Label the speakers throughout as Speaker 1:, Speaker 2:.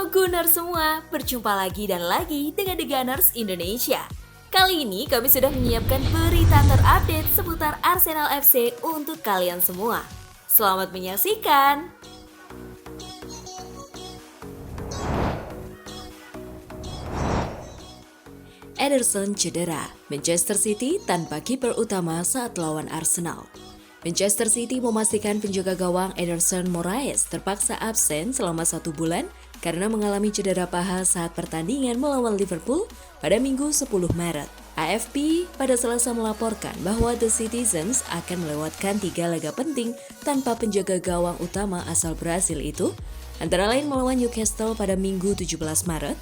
Speaker 1: Gunners semua, berjumpa lagi dan lagi dengan The Gunners Indonesia. Kali ini kami sudah menyiapkan berita terupdate seputar Arsenal FC untuk kalian semua. Selamat menyaksikan! Ederson cedera, Manchester City tanpa kiper utama saat lawan Arsenal. Manchester City memastikan penjaga gawang Ederson Moraes terpaksa absen selama 1 bulan karena mengalami cedera paha saat pertandingan melawan Liverpool pada Minggu 10 Maret. AFP pada Selasa melaporkan bahwa The Citizens akan melewatkan 3 laga penting tanpa penjaga gawang utama asal Brasil itu, antara lain melawan Newcastle pada Minggu 17 Maret,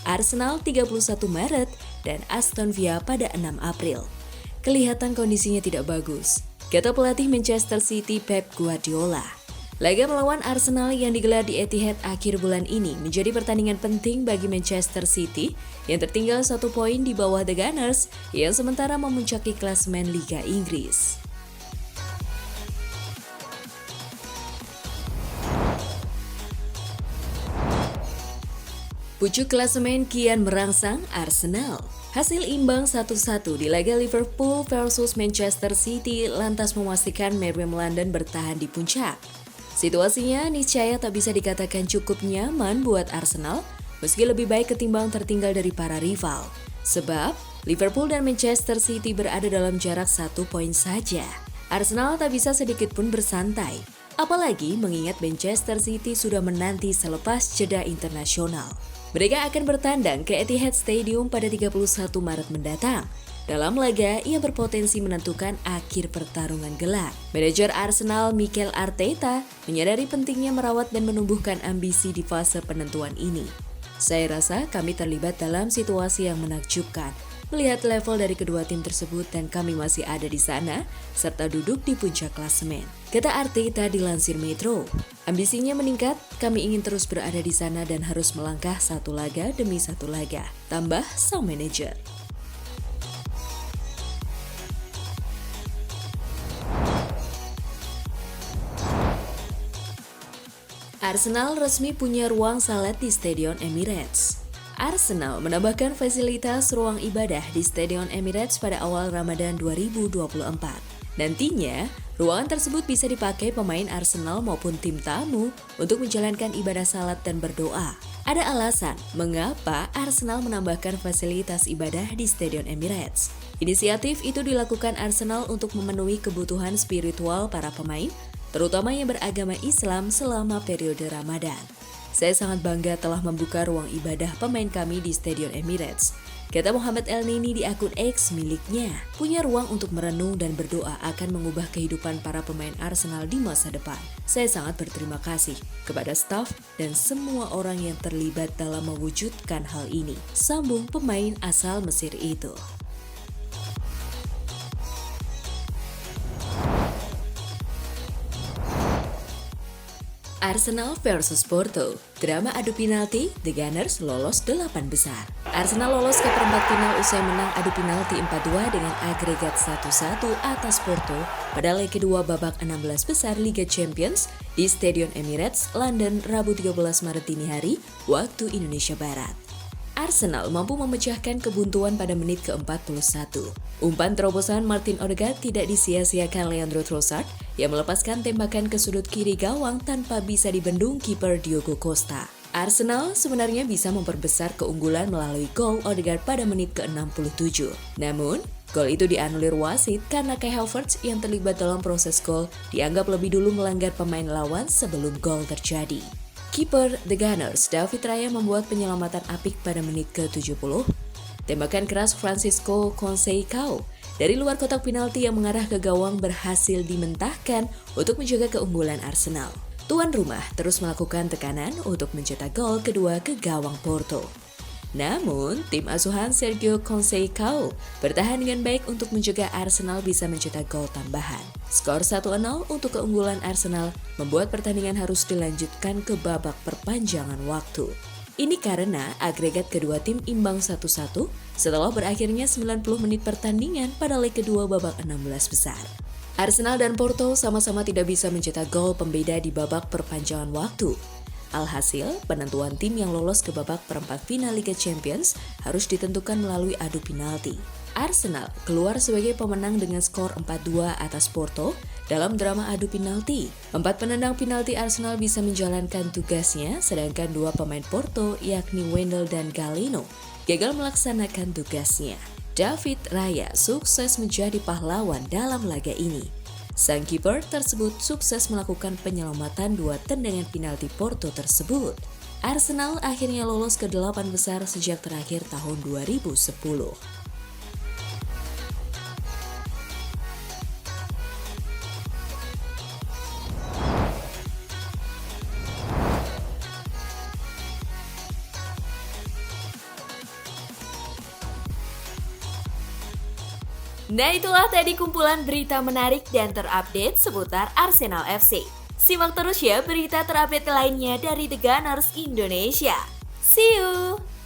Speaker 1: Arsenal 31 Maret, dan Aston Villa pada 6 April. Kelihatan kondisinya tidak bagus, kata pelatih Manchester City Pep Guardiola. Laga melawan Arsenal yang digelar di Etihad akhir bulan ini menjadi pertandingan penting bagi Manchester City yang tertinggal 1 poin di bawah The Gunners yang sementara memuncaki klasemen Liga Inggris. Pucuk klasemen kian merangsang Arsenal. Hasil imbang 1-1 di laga Liverpool versus Manchester City lantas memastikan Meriam London bertahan di puncak. Situasinya niscaya tak bisa dikatakan cukup nyaman buat Arsenal, meski lebih baik ketimbang tertinggal dari para rival. Sebab Liverpool dan Manchester City berada dalam jarak 1 poin saja. Arsenal tak bisa sedikit pun bersantai, apalagi mengingat Manchester City sudah menanti selepas jeda internasional. Mereka akan bertandang ke Etihad Stadium pada 31 Maret mendatang dalam laga yang berpotensi menentukan akhir pertarungan gelar. Manajer Arsenal Mikel Arteta menyadari pentingnya merawat dan menumbuhkan ambisi di fase penentuan ini. Saya rasa kami terlibat dalam situasi yang menakjubkan melihat level dari kedua tim tersebut dan kami masih ada di sana serta duduk di puncak klasemen, kata Arteta dilansir Metro. Ambisinya meningkat, kami ingin terus berada di sana dan harus melangkah satu laga demi satu laga, tambah sang manajer. Arsenal resmi punya ruang salat di Stadion Emirates. Arsenal menambahkan fasilitas ruang ibadah di Stadion Emirates pada awal Ramadan 2024. Nantinya, ruangan tersebut bisa dipakai pemain Arsenal maupun tim tamu untuk menjalankan ibadah salat dan berdoa. Ada alasan mengapa Arsenal menambahkan fasilitas ibadah di Stadion Emirates. Inisiatif itu dilakukan Arsenal untuk memenuhi kebutuhan spiritual para pemain, terutama yang beragama Islam selama periode Ramadan. Saya sangat bangga telah membuka ruang ibadah pemain kami di Stadion Emirates, kata Mohamed Elneny di akun X miliknya. Punya ruang untuk merenung dan berdoa akan mengubah kehidupan para pemain Arsenal di masa depan. Saya sangat berterima kasih kepada staf dan semua orang yang terlibat dalam mewujudkan hal ini, sambung pemain asal Mesir itu. Arsenal versus Porto, drama adu penalti, The Gunners lolos 8 besar. Arsenal lolos ke perempat final usai menang adu penalti 4-2 dengan agregat 1-1 atas Porto pada leg kedua babak 16 besar Liga Champions di Stadion Emirates, London, Rabu 13 Maret dini hari, waktu Indonesia Barat. Arsenal mampu memecahkan kebuntuan pada menit ke-41. Umpan terobosan Martin Odegaard tidak disia-siakan Leandro Trossard yang melepaskan tembakan ke sudut kiri gawang tanpa bisa dibendung kiper Diogo Costa. Arsenal sebenarnya bisa memperbesar keunggulan melalui gol Odegaard pada menit ke-67. Namun, gol itu dianulir wasit karena Kai Havertz yang terlibat dalam proses gol dianggap lebih dulu melanggar pemain lawan sebelum gol terjadi. Kiper The Gunners David Raya membuat penyelamatan apik pada menit ke-70. Tembakan keras Francisco Conceição dari luar kotak penalti yang mengarah ke gawang berhasil dimentahkan untuk menjaga keunggulan Arsenal. Tuan rumah terus melakukan tekanan untuk mencetak gol kedua ke gawang Porto. Namun, tim asuhan Sergio Conceição bertahan dengan baik untuk mencegah Arsenal bisa mencetak gol tambahan. Skor 1-0 untuk keunggulan Arsenal membuat pertandingan harus dilanjutkan ke babak perpanjangan waktu. Ini karena agregat kedua tim imbang 1-1 setelah berakhirnya 90 menit pertandingan pada leg kedua babak 16 besar. Arsenal dan Porto sama-sama tidak bisa mencetak gol pembeda di babak perpanjangan waktu. Alhasil, penentuan tim yang lolos ke babak perempat final Liga Champions harus ditentukan melalui adu penalti. Arsenal keluar sebagai pemenang dengan skor 4-2 atas Porto dalam drama adu penalti. 4 penendang penalti Arsenal bisa menjalankan tugasnya, sedangkan 2 pemain Porto yakni Wendel dan Galeno gagal melaksanakan tugasnya. David Raya sukses menjadi pahlawan dalam laga ini. Sang kiper tersebut sukses melakukan penyelamatan 2 tendangan penalti Porto tersebut. Arsenal akhirnya lolos ke 8 besar sejak terakhir tahun 2010.
Speaker 2: Nah, itulah tadi kumpulan berita menarik dan terupdate seputar Arsenal FC. Simak terus ya berita terupdate lainnya dari The Gunners Indonesia. See you!